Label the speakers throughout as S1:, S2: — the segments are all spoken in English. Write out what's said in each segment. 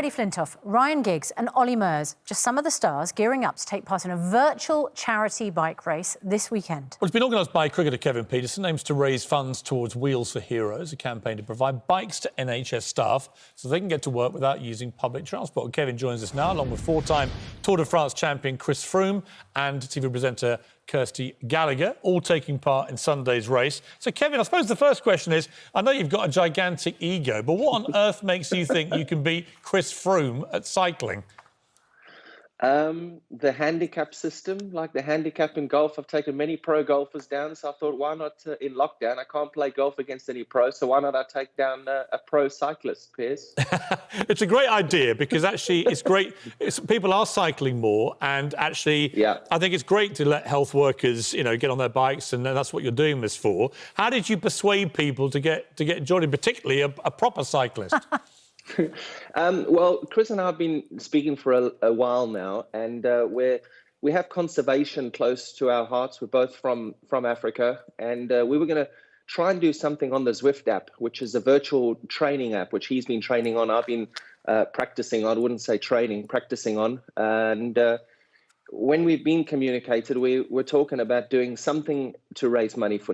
S1: Freddie Flintoff, Ryan Giggs and Olly Murs, just some of the stars gearing up to take part in a virtual charity bike race this weekend.
S2: Well, it's been organised by cricketer Kevin Pietersen, aims to raise funds towards Wheels for Heroes, a campaign to provide bikes to NHS staff so they can get to work without using public transport. Kevin joins us now, along with four-time Tour de France champion Chris Froome and TV presenter KIRSTY, GALLACHER, all taking part in Sunday's race. So, Kevin, I suppose the first question is, I know you've got a gigantic ego, but what on earth makes you think you can beat Chris Froome at cycling?
S3: The handicap system, like the handicap in golf. I've taken many pro golfers down, so I thought, why not in lockdown? I can't play golf against any pro, so why not I take down a pro cyclist, Piers?
S2: It's a great idea because actually it's great. People are cycling more, and actually,
S3: yeah.
S2: I think it's great to let health workers, you know, get on their bikes, and that's what you're doing this for. How did you persuade people to get joined, particularly a proper cyclist?
S3: Well, Chris and I have been speaking for a while now, and we have conservation close to our hearts. We're both from Africa, and we were going to try and do something on the Zwift app, which is a virtual training app, which he's been training on. I've been practicing on. I wouldn't say training, practicing on. And when we've been communicated, we were talking about doing something to raise money for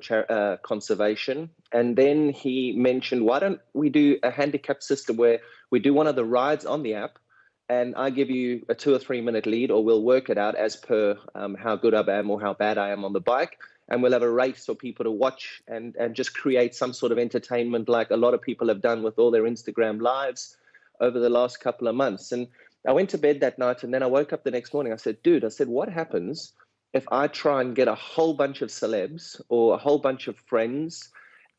S3: conservation. And then he mentioned, why don't we do a handicap system where we do one of the rides on the app and I give you a 2 or 3 minute lead, or we'll work it out as per how good I am or how bad I am on the bike. And we'll have a race for people to watch and just create some sort of entertainment like a lot of people have done with all their Instagram lives over the last couple of months. And I went to bed that night and then I woke up the next morning. I said, dude, what happens if I try and get a whole bunch of celebs or a whole bunch of friends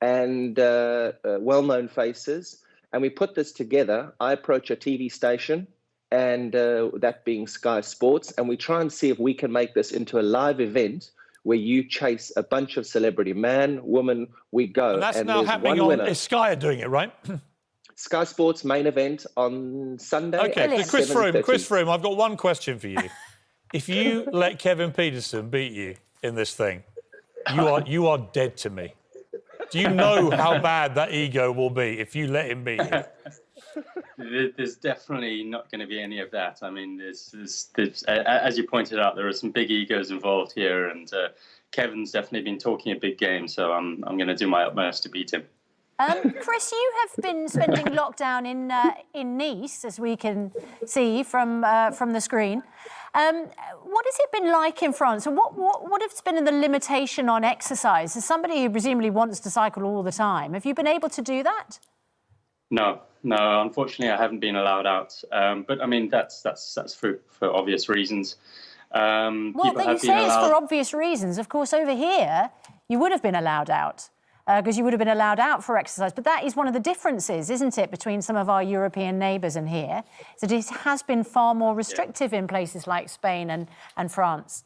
S3: and well-known faces, and we put this together? I approach a TV station, and that being Sky Sports, and we try and see if we can make this into a live event where you chase a bunch of celebrity, man, woman, we go.
S2: And that's now happening on Sky are doing it, right?
S3: Sky Sports main event on Sunday.
S2: OK, so Chris Froome, I've got one question for you. If you let Kevin Pietersen beat you in this thing, you are dead to me. Do you know how bad that ego will be if you let him beat you?
S4: There's definitely not going to be any of that. I mean, there's, as you pointed out, there are some big egos involved here, and Kevin's definitely been talking a big game, so I'm going to do my utmost to beat him.
S1: Chris, you have been spending lockdown in Nice, as we can see from the screen. What has it been like in France? And what has been the limitation on exercise? As somebody who presumably wants to cycle all the time, have you been able to do that?
S4: No, unfortunately, I haven't been allowed out. But I mean, that's for obvious reasons.
S1: Well, you say it's for obvious reasons. Of course, over here, you would have been allowed out. Because you would have been allowed out for exercise. But that is one of the differences, isn't it, between some of our European neighbours and here, is that it has been far more restrictive in places like Spain and France.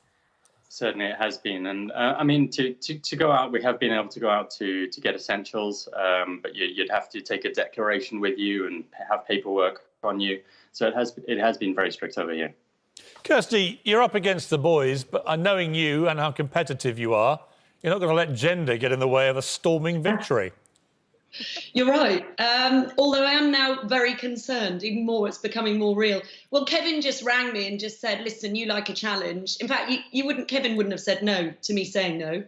S4: Certainly it has been. And, I mean, to go out, we have been able to go out to get essentials, but you'd have to take a declaration with you and have paperwork on you. So it has been very strict over here.
S2: KIRSTY, you're up against the boys, but knowing you and how competitive you are, you're not going to let gender get in the way of a storming victory.
S5: You're right. Although I am now very concerned, even more, it's becoming more real. Well, Kevin just rang me and just said, listen, you like a challenge. In fact, Kevin wouldn't have said no to me saying no,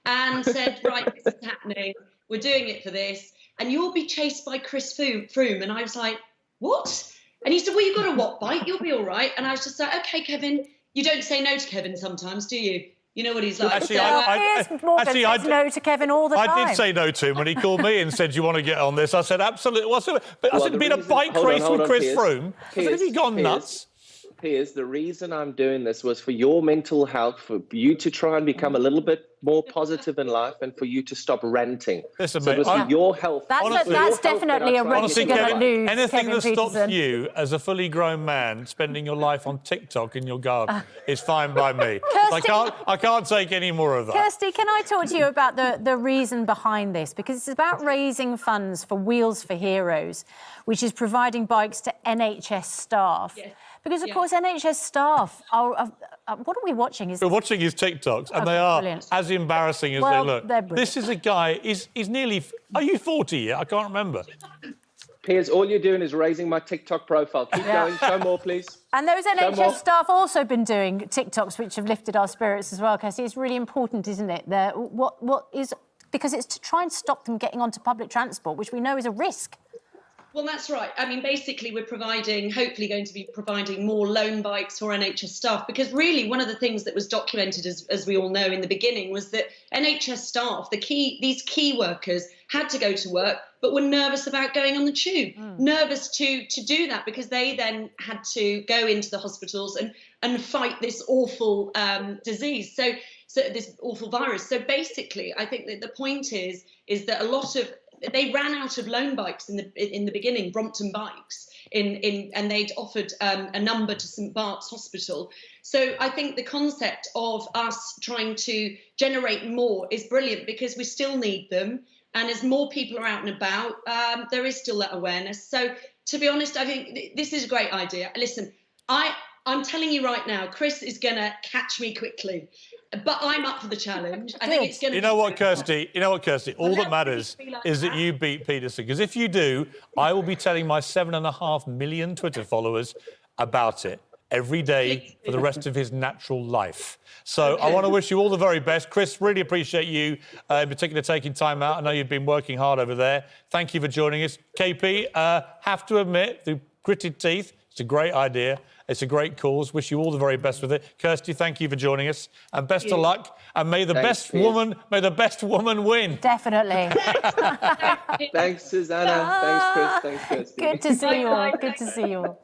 S5: and said, right, this is happening. We're doing it for this. And you'll be chased by Chris Froome. And I was like, what? And he said, well, you've got a what bike? You'll be all right. And I was just like, OK, Kevin, you don't say no to Kevin sometimes, do you? You know what he's like.
S1: Actually, Piers Morgan says no to Kevin all the time.
S2: I did say no to him when he called me and said, "Do you want to get on this?" I said, "Absolutely." But I said, "Been a bike race with Chris Froome." I said, "Have you gone nuts?"
S3: Piers, the reason I'm doing this was for your mental health, for you to try and become a little bit more positive in life, and for you to stop ranting.
S2: Listen,
S3: so
S2: mate,
S3: for your health.
S1: That's definitely a race you're going to lose.
S2: Anything that stops
S1: Pietersen.
S2: you, as a fully grown man, spending your life on TikTok in your garden is fine by me. I can't take any more of that.
S1: KIRSTY, can I talk to you about the reason behind this? Because it's about raising funds for Wheels for Heroes, which is providing bikes to NHS staff. Yes. Because, of course, NHS staff are... what are we watching?
S2: We're watching his TikToks, and they are as embarrassing as they look.
S1: They're brilliant.
S2: This is a guy, he's nearly... Are you 40 yet? I can't remember.
S3: Piers, all you're doing is raising my TikTok profile. Keep going. Show more, please.
S1: And those NHS staff also been doing TikToks, which have lifted our spirits as well, Kirsty. It's really important, isn't it? Because it's to try and stop them getting onto public transport, which we know is a risk.
S5: Well, that's right. I mean, basically, we're hopefully going to be providing more loan bikes for NHS staff, because really one of the things that was documented, as we all know in the beginning, was that NHS staff, these key workers, had to go to work, but were nervous about going on the tube, nervous to do that, because they then had to go into the hospitals and fight this awful disease. So this awful virus. So basically, I think that the point is that they ran out of loan bikes in the beginning, Brompton bikes, and they'd offered a number to St Bart's Hospital. So I think the concept of us trying to generate more is brilliant, because we still need them. And as more people are out and about, there is still that awareness. So to be honest, I think this is a great idea. Listen, I'm telling you right now, Chris is going to catch me quickly. But I'm up for the challenge. I think it's going to.
S2: You know what, Kirsty? All that matters is that you beat Pietersen. Because if you do, I will be telling my 7.5 million Twitter followers about it every day for the rest of his natural life. So I want to wish you all the very best. Chris, really appreciate you in particular taking time out. I know you've been working hard over there. Thank you for joining us. KP, have to admit, through gritted teeth, it's a great idea. It's a great cause. Wish you all the very best with it. Kirsty, thank you for joining us, and best of luck. And may the best woman win.
S1: Definitely.
S3: Thanks, Susanna. Thanks, Chris. Thanks, Kirsty.
S1: Good to see you all. Good to see you all.